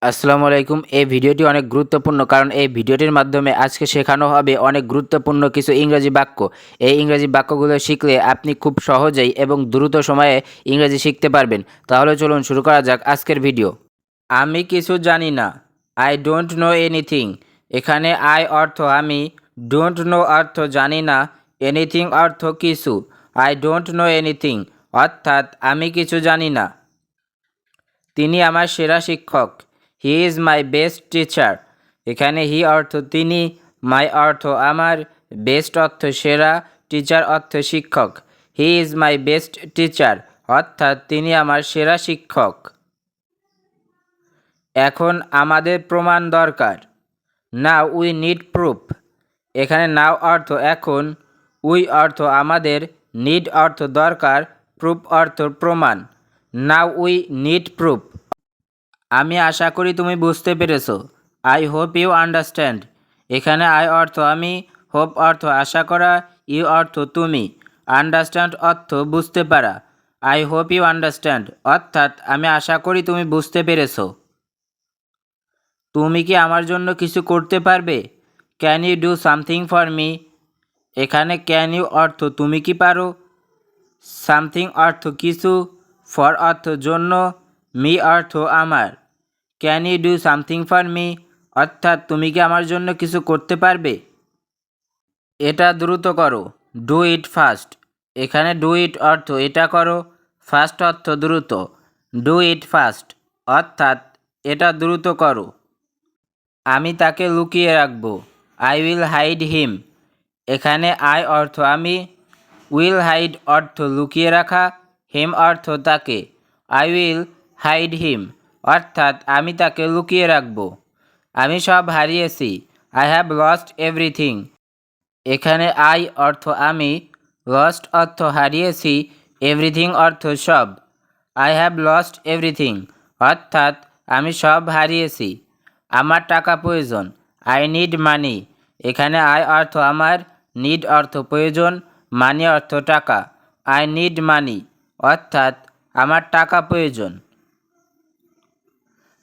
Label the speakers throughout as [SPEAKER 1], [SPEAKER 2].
[SPEAKER 1] আসসালামু আলাইকুম। এই ভিডিওটি অনেক গুরুত্বপূর্ণ কারণ এই ভিডিওটির মাধ্যমে আজকে শেখানো হবে অনেক গুরুত্বপূর্ণ কিছু ইংরেজি বাক্য। এই ইংরেজি বাক্যগুলো শিখলে আপনি খুব সহজেই এবং দ্রুত সময়ে ইংরেজি শিখতে পারবেন। তাহলে চলুন শুরু করা যাক আজকের ভিডিও। আমি কিছু জানি না। I don't know anything. এখানে আই অর্থ আমি, ডোন্ট নো অর্থ জানি না, এনিথিং অর্থ কিছু। আই ডোন্ট নো এনিথিং অর্থাৎ আমি কিছু জানি না। তিনি আমার সেরা শিক্ষক। He is my best teacher. এখানে হি অর্থ তিনি, মাই অর্থ আমার, বেস্ট অর্থ সেরা, টিচার অর্থ শিক্ষক। He is my best teacher অর্থাৎ তিনি আমার সেরা শিক্ষক। এখন আমাদের প্রমাণ দরকার। নাও উই নিড প্রুফ। এখানে নাও অর্থ এখন, উই অর্থ আমাদের, নিড অর্থ দরকার, প্রুফ অর্থ প্রমাণ। Now we need proof. আমি আশা করি তুমি বুঝতে পেরেছো। I hope you understand. এখানে আই অর্থ আমি, হোপ অর্থ আশা করা, ইউ অর্থ তুমি, আন্ডারস্ট্যান্ড অর্থ বুঝতে পারা। আই হোপ ইউ আন্ডারস্ট্যান্ড অর্থাৎ আমি আশা করি তুমি বুঝতে পেরেছো। তুমি কি আমার জন্য কিছু করতে পারবে? Can you do something for me? এখানে ক্যান ইউ অর্থ তুমি কি পারো, সামথিং অর্থ কিছু, ফর অর্থ জন্য, মি অর্থ আমার। Can you do something for me অর্থাৎ তুমি কি আমার জন্য কিছু করতে পারবে? এটা দ্রুত করো। Do it fast. এখানে ডু ইট অর্থ এটা করো, ফাস্ট অর্থ দ্রুত। ডু ইট ফাস্ট অর্থাৎ এটা দ্রুত করো। আমি তাকে লুকিয়ে রাখবো। আই উইল হাইড হিম। এখানে আই অর্থ আমি, উইল হাইড অর্থ লুকিয়ে রাখা, হিম অর্থ তাকে। আই উইল হাইড হিম অর্থাৎ আমি তাকে লুকিয়ে রাখব। আমি সব হারিয়েছি। I have lost everything. এখানে আই অর্থ আমি, লস্ট অর্থ হারিয়েছি, এভরিথিং অর্থ সব। আই হ্যাভ লস্ট এভরিথিং অর্থাৎ আমি সব হারিয়েছি। আমার টাকা প্রয়োজন। I need money. এখানে আই অর্থ আমার, নিড অর্থ প্রয়োজন, মানি অর্থ টাকা। আই নিড মানি অর্থাৎ আমার টাকা প্রয়োজন।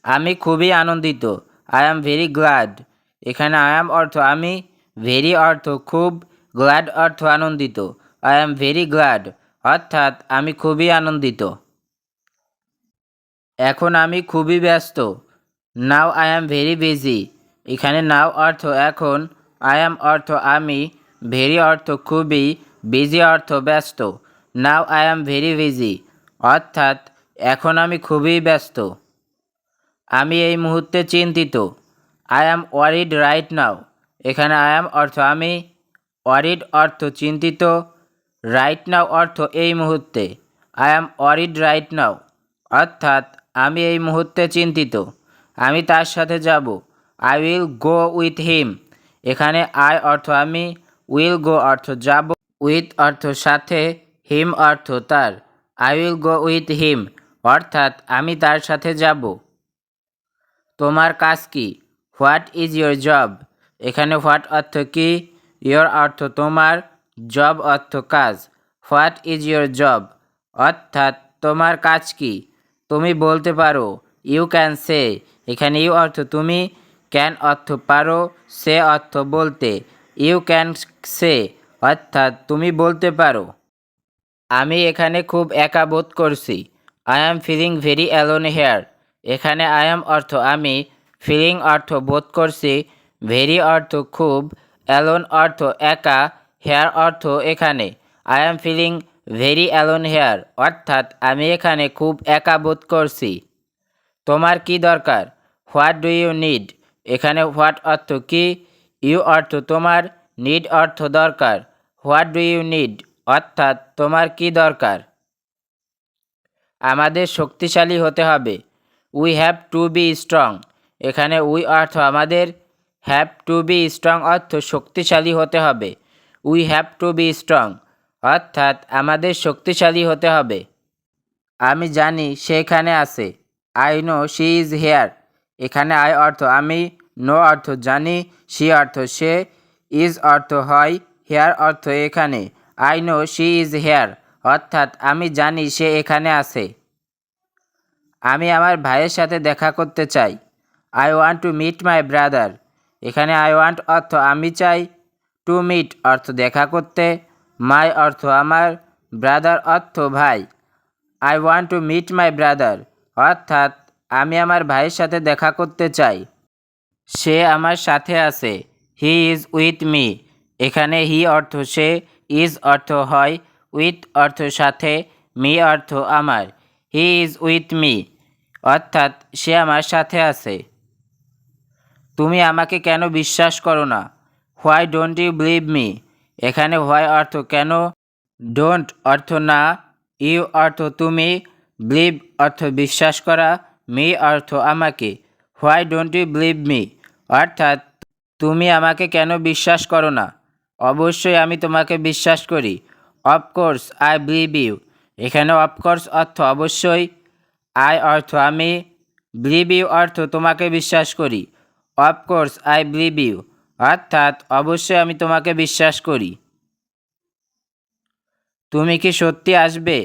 [SPEAKER 1] আমি খুবই আনন্দিত। I am very glad. এখানে আই অ্যাম অর্থ আমি, ভেরি অর্থ খুব, গ্ল্যাড অর্থ আনন্দিত। আই অ্যাম ভেরি গ্ল্যাড অর্থাৎ আমি খুবই আনন্দিত। এখন আমি খুবই ব্যস্ত। Now I am very busy. এখানে নাও অর্থ এখন, আই অ্যাম অর্থ আমি, ভেরি অর্থ খুবই, বিজি অর্থ ব্যস্ত। Now I am very busy অর্থাৎ এখন আমি খুবই ব্যস্ত। আমি এই মুহূর্তে চিন্তিত। I am worried right now. এখানে আই অ্যাম অর্থ আমি, ওয়ারিড অর্থ চিন্তিত, রাইট নাও অর্থ এই মুহূর্তে। I am worried right now অর্থাৎ আমি এই মুহূর্তে চিন্তিত। আমি তার সাথে যাব। I will go with him. এখানে আই অর্থ আমি, উইল গো অর্থ যাব, উইথ অর্থ সাথে, হিম অর্থ তার। I will go with him অর্থাৎ আমি তার সাথে যাব। তোমার কাজ কি? What is your job? এখানে হোয়াট অর্থ কি, ইয়োর অর্থ তোমার, জব অর্থ কাজ। হোয়াট ইজ ইয়োর জব অর্থাৎ তোমার কাজ কি? তুমি বলতে পারো। You can say. এখানে ইউ অর্থ তুমি, ক্যান অর্থ পারো, সে অর্থ বলতে। ইউ ক্যান সে অর্থাৎ তুমি বলতে পারো। আমি এখানে খুব একা বোধ করছি। I am feeling very alone here. এখানে আই অ্যাম অর্থ আমি, ফিলিং অর্থ বোধ করছি, ভেরি অর্থ খুব, অ্যালোন অর্থ একা, হেয়ার অর্থ এখানে। I am feeling very alone here অর্থাৎ আমি এখানে খুব একা বোধ করছি। তোমার কি দরকার? What do you need? এখানে হোয়াট অর্থ কি, ইউ অর্থ তোমার, নিড অর্থ দরকার। হোয়াট ডু ইউ নিড অর্থাৎ তোমার কি দরকার? আমাদের শক্তিশালী হতে হবে। We have to be strong. এখানে উই অর্থ আমাদের, হ্যাভ টু বি স্ট্রং অর্থ শক্তিশালী হতে হবে। We have to be strong অর্থাৎ আমাদের শক্তিশালী হতে হবে। আমি জানি সে এখানে আছে। I know she is here. এখানে আই অর্থ আমি, নো অর্থ জানি, শি অর্থ সে, ইজ অর্থ হয়, হেয়ার অর্থ এখানে। I know she is here অর্থাৎ আমি জানি সে এখানে আছে। আমি আমার ভাইয়ের সাথে দেখা করতে চাই। I want to meet my brother. এখানে আই ওয়ান্ট অর্থ আমি চাই, টু মিট অর্থ দেখা করতে, মাই অর্থ আমার, ব্রাদার অর্থ ভাই। I want to meet my brother অর্থাৎ আমি আমার ভাইয়ের সাথে দেখা করতে চাই। সে আমার সাথে আছে, হি ইজ উইথ মি। এখানে হি অর্থ সে, ইজ অর্থ হয়, উইথ অর্থ সাথে, মি অর্থ আমার। হি ইজ উইথ মি অর্থাৎ সে আমার সাথে আছে। তুমি আমাকে কেন বিশ্বাস করো না? Why don't you believe me. এখানে হোয়াই অর্থ কেন, ডোন্ট অর্থ না, ইউ অর্থ তুমি, বিলিভ অর্থ বিশ্বাস করা, মি অর্থ আমাকে। Why don't you believe me অর্থাৎ তুমি আমাকে কেন বিশ্বাস করো না? অবশ্যই আমি তোমাকে বিশ্বাস করি। Of course I believe you. এখানে অফকোর্স অর্থ অবশ্যই, আই অর্থ আমি, বিলিভ ইউ অর্থ তোমাকে বিশ্বাস করি। অফকোর্স আই বিলিভ ইউ অর্থাৎ অবশ্যই আমি তোমাকে বিশ্বাস করি। তুমি কি সত্যি আসবে?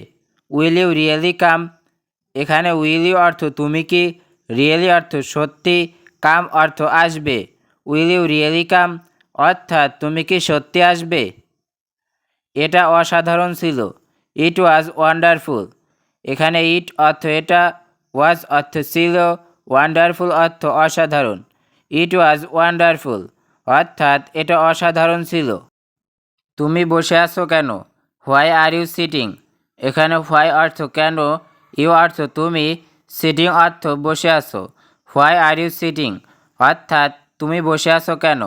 [SPEAKER 1] উইল ইউ রিয়েলি কাম। এখানে উইল ইউ অর্থ তুমি কি, রিয়েলি অর্থ সত্যি, কাম অর্থ আসবে। উইল ইউ রিয়েলি কাম অর্থাৎ তুমি কি সত্যি আসবে? এটা অসাধারণ ছিল, ইট ওয়াজ ওয়ান্ডারফুল। এখানে ইট অর্থ এটা, ওয়াজ অর্থ ছিল, ওয়ান্ডারফুল অর্থ অসাধারণ। ইট ওয়াজ ওয়ান্ডারফুল অর্থাৎ এটা অসাধারণ ছিল। তুমি বসে আছো কেন? Why are you sitting. এখানে হোয়াই অর্থ কেন, ইউ অর্থ তুমি, সিটিং অর্থ বসে আছো। হোয়াই আর ইউ সিটিং অর্থাৎ তুমি বসে আছো কেন?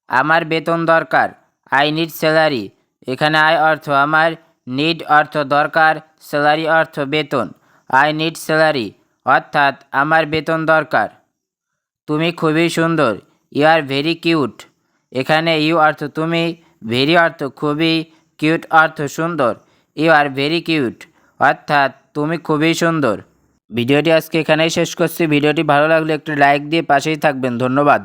[SPEAKER 1] আমার বেতন দরকার, আই নিড স্যালারি। এখানে আই অর্থ আমার, নিড অর্থ দরকার, স্যালারি অর্থ বেতন। আই নিড স্যালারি অর্থাৎ আমার বেতন দরকার। তুমি খুবই সুন্দর, ইউ আর ভেরি কিউট। এখানে ইউ অর্থ তুমি, ভেরি অর্থ খুবই, কিউট অর্থ সুন্দর। ইউ আর ভেরি কিউট অর্থাৎ তুমি খুবই সুন্দর। ভিডিওটি আজকে এখানেই শেষ করছি। ভিডিওটি ভালো লাগলে একটু লাইক দিয়ে পাশেই থাকবেন। ধন্যবাদ।